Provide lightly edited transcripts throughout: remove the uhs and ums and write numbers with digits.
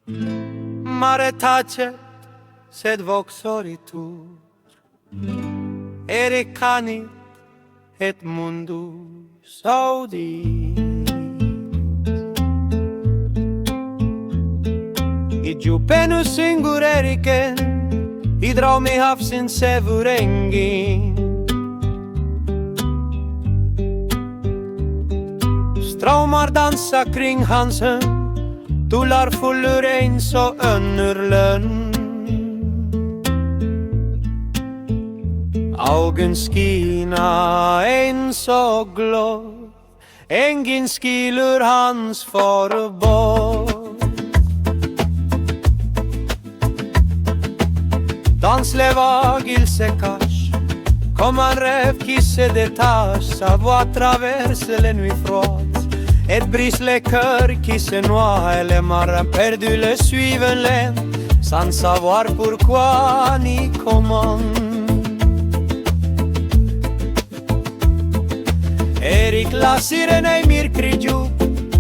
Mare tacet, sed voxoritur, erecanit et mundus audit. Igiu penus singur ericen, hidrau mi hafsin sevurengin. Straumar dansa kring hans hönd, Tullar fuller ein så önnerlön. Augen skina ein så glad, engin skilur hans förbåd. Dans leva gilse cache, comme un rêve qui se détache, sa voix traverse les nuits froides. Et brise les cœurs qui se noient, et les marins perdus le suivent lent, sans savoir pourquoi ni comment. Eric la sirène émire crie djup,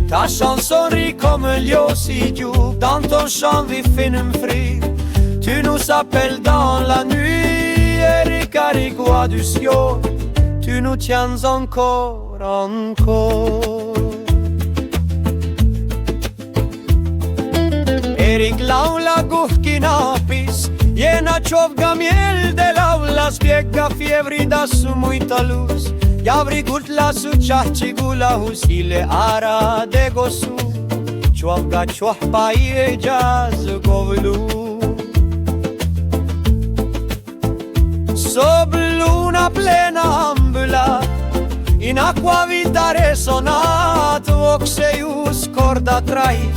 ta chanson rit comme un lion si djup. Dans ton chant vif un frit, tu nous appelles dans la nuit. Eric Arigua du ciel, tu nous tiens encore, encore. Eric laula guhkinapis, llena chovga miel de laula, spiega fiebrida su muita luz, y abrigutla su chachigula husile ara de gosu, chovga chohpa y jazz govlu. Sob luna plena ambula, in acqua vita resonat, oxeius corda trai,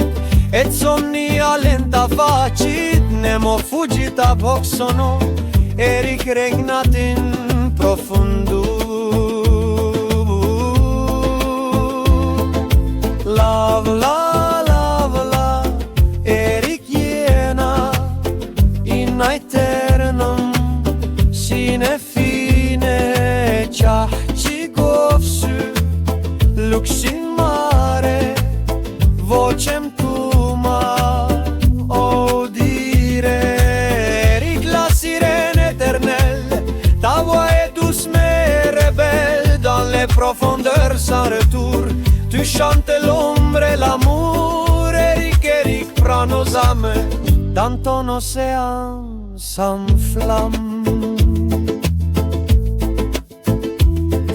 et somnia lenta facit, nemo fugita voxono, Eric regnat in profundu. Love, la, love, la, Eric iena, in aeternum, sine fine, ciahci govsu, lux in mare, vocem profondeur sans retour, tu chantes l'ombre et l'amour. Eric, Eric, prends nos âmes dans ton océan sans flamme.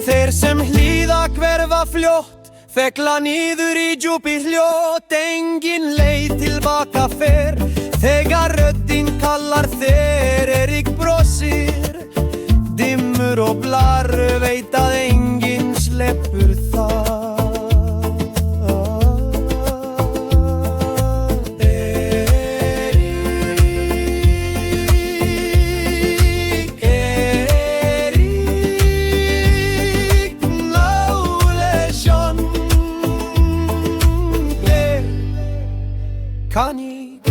Þeir sem hlýða hverfa fljótt, fekla niður í djúpið hljótt, engin leið tilbaka fer, þegar röddin kallar þér. Eric brosir, dimmur og blar, veit að engin sleppur það. Erik, náležan, kaník,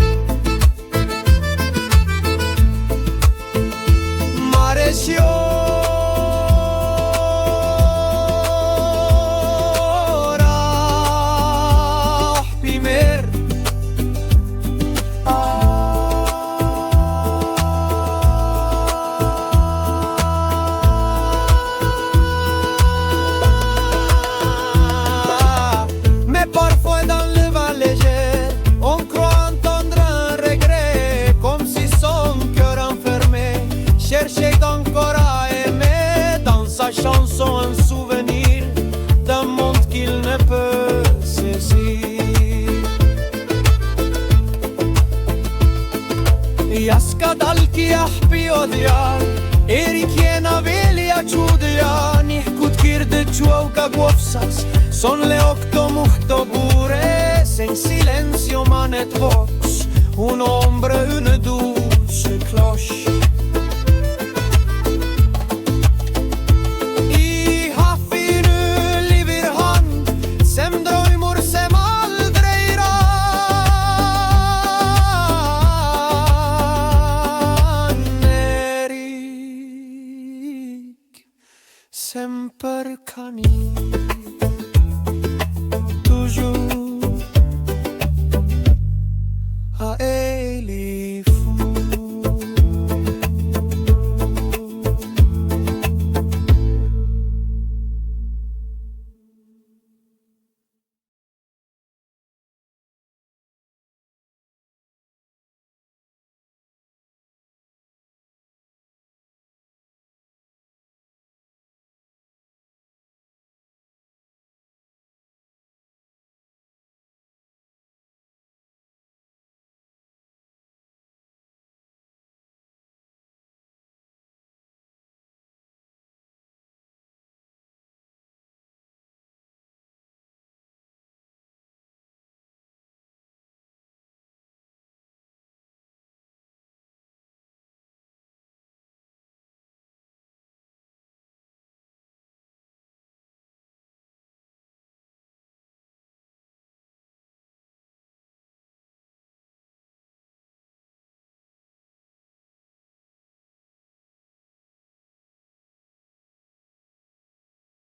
maresjó. Chanson, un souvenir d'un monde qu'il ne peut saisir. Jaskadalki jahpi odjan, Erik jena velja čudjan, ihkut kirde čuauka głowsas, son le octo muhto bures, en silencio manet vox, un hombre, une douce cloche. Semper cani, toujours að eilífu.